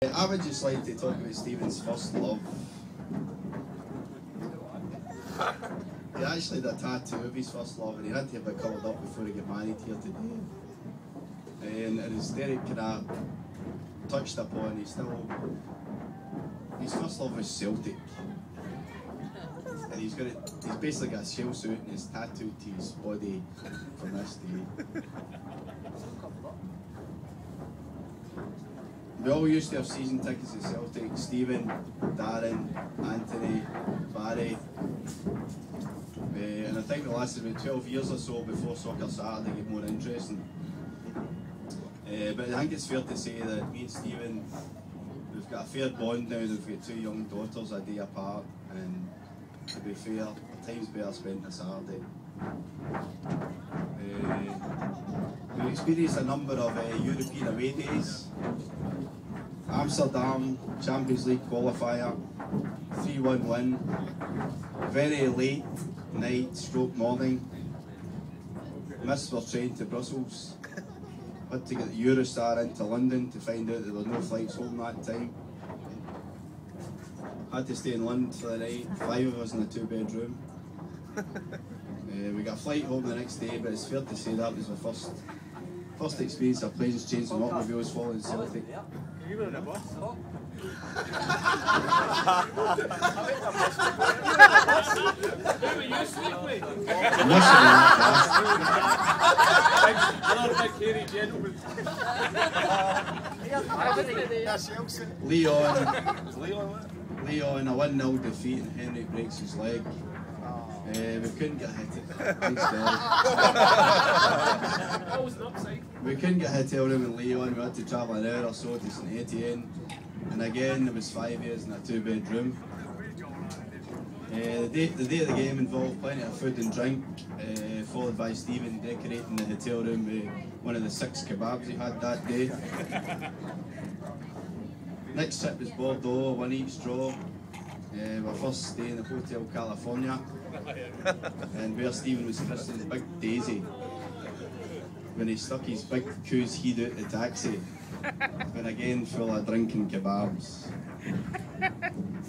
I would just like to talk about Stephen's first love. He actually did a tattoo of his first love, and he had to have it covered up before he got married here today. And as Derek kind of touched upon, his first love was Celtic. And he's basically got a shell suit and he's tattooed to his body from this day. We all used to have season tickets at Celtic. Stephen, Darren, Anthony, Barry. And I think it lasted about 12 years or so before Soccer Saturday got more interesting. But I think it's fair to say that me and Stephen, we've got a fair bond now. We've got 2 young daughters a day apart, and to be fair, our time's better spent on Saturday. We experienced a number of European away days. Amsterdam, Champions League qualifier, 3-1 win, very late night stroke morning, missed our train to Brussels, had to get the Eurostar into London to find out there were no flights home that time. Had to stay in London for the night, 5 of us in a 2-bedroom. We got a flight home the next day, but it's fair to say that was the first experience of planes, trains and automobiles following Celtic. You were on a bus? Oh. Who were you sleep with? Another big hairy gentleman. Leon, a 1-0 defeat and Henry breaks his leg. We couldn't get a We couldn't get a hotel room in Leon. We had to travel an hour or so to St Etienne. And again, there was 5 years in a 2-bedroom. The day of the game involved plenty of food and drink, followed by Stephen decorating the hotel room with one of the 6 kebabs he had that day. Next trip was Bordeaux, 1 each draw. Our first stay in the Hotel California, and where Stephen was christened Big Daisy when he stuck his big coos head out the taxi, and again full of drinking kebabs.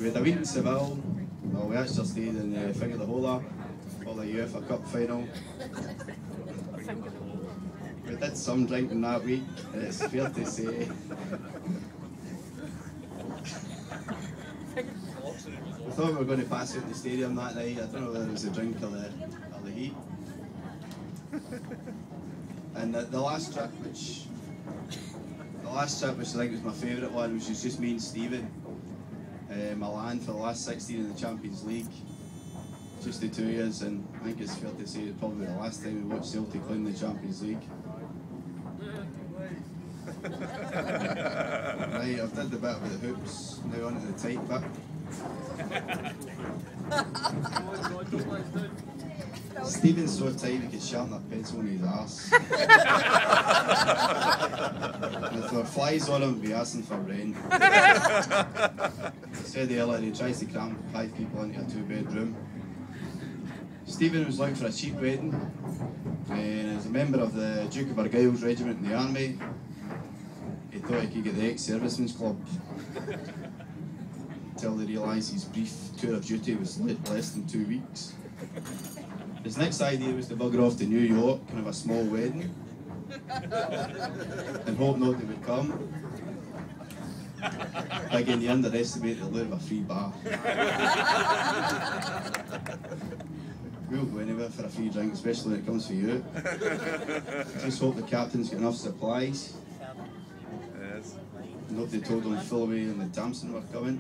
We had a week in Seville. Well, we actually stayed in Finger the Hola for the UEFA Cup final. We did some drinking that week, it's fair to say. We thought we were going to pass out the stadium that night. I don't know whether it was the drink or the heat. And the last trip, which I think was my favourite one, which was just me and Stephen. Milan for the last 16 in the Champions League. Just the 2 years, and I think it's fair to say it's probably the last time we watched Celtic win the Champions League. Right, I've did the bit with the hoops, now on to the tight bit. Stephen's so tight he could sharpen a pencil in his arse. And if there were flies on him, he'd be asking for rain. I said earlier, he tries to cram 5 people into a 2-bedroom. Stephen was looking for a cheap wedding, and as a member of the Duke of Argyll's regiment in the army, he thought he could get the ex-servicemen's club. Until they realised his brief tour of duty was less than 2 weeks. His next idea was to bugger off to New York and have a small wedding, and hope nobody would come. Again, you underestimate the lure of a free bar. We'll go anywhere for a free drink, especially when it comes for you. Just hope the captain's got enough supplies. Nobody told him Philway and the Thompson were coming.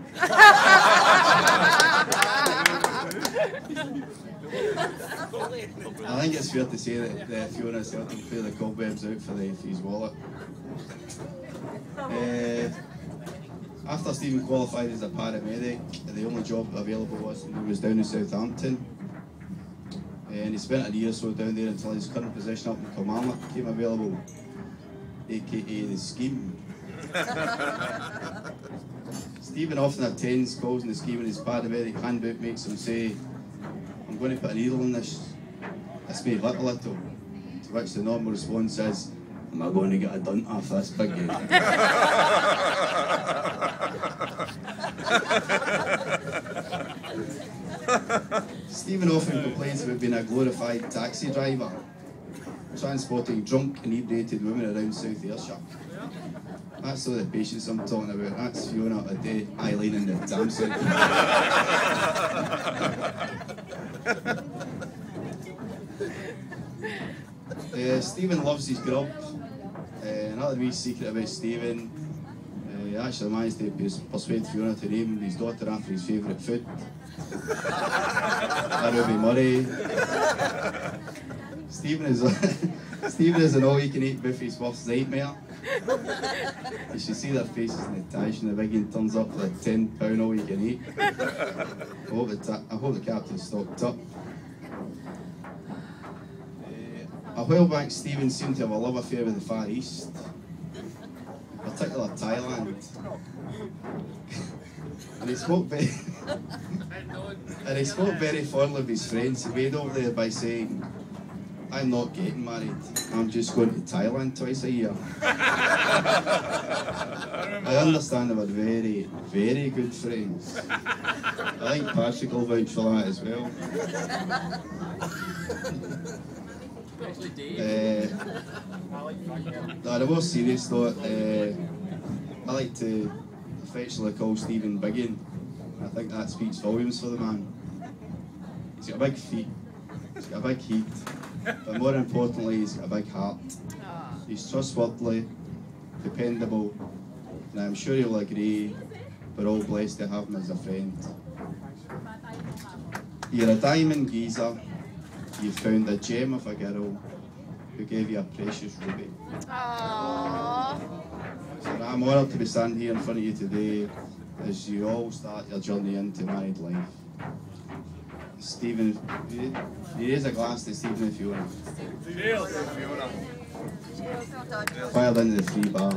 I think it's fair to say that Fiona helped him clear the cobwebs out for his wallet. After Stephen qualified as a paramedic, the only job available was down in Southampton. And he spent a year or so down there until his current position up in Kilmarnock became available, aka the scheme. Stephen often attends calls in the scheme, and his paramedic handbook makes him say, "I'm going to put a needle in this may hurt a little." To which the normal response is, "Am I going to get a dunt off this big game?" Stephen often complains about being a glorified taxi driver, transporting drunk, inebriated women around South Ayrshire. That's all the patients I'm talking about. That's Fiona today, Eileen in the damn side. Stephen loves his grub. Another wee secret about Stephen, he actually managed to persuade Fiona to name his daughter after his favourite food. Ruby Murray. Stephen is an all-you-can-eat buffet's worst nightmare. You should see their faces in the Taj and the biggin turns up like £10 all-you-can-eat. I hope the captain's stocked up. A while back, Stephen seemed to have a love affair with the Far East, particularly Thailand. And he spoke very fondly of his friends. He made over there by saying, "I'm not getting married, I'm just going to Thailand twice a year." I understand they were very, very good friends. I think Patrick will vouch for that as well. No, on a more serious note, I like to affectionately call Stephen Biggin. I think that speaks volumes for the man. He's got big feet, he's got a big heat, but more importantly, he's got a big heart. He's trustworthy, dependable, and I'm sure he'll agree we're all blessed to have him as a friend. You're a diamond geezer. You found a gem of a girl who gave you a precious ruby. Aww. So I'm honoured to be standing here in front of you today as you all start your journey into married life. Stephen, you raise a glass to Stephen and Fiona. Cheers, Fiona. Fired into the free bar.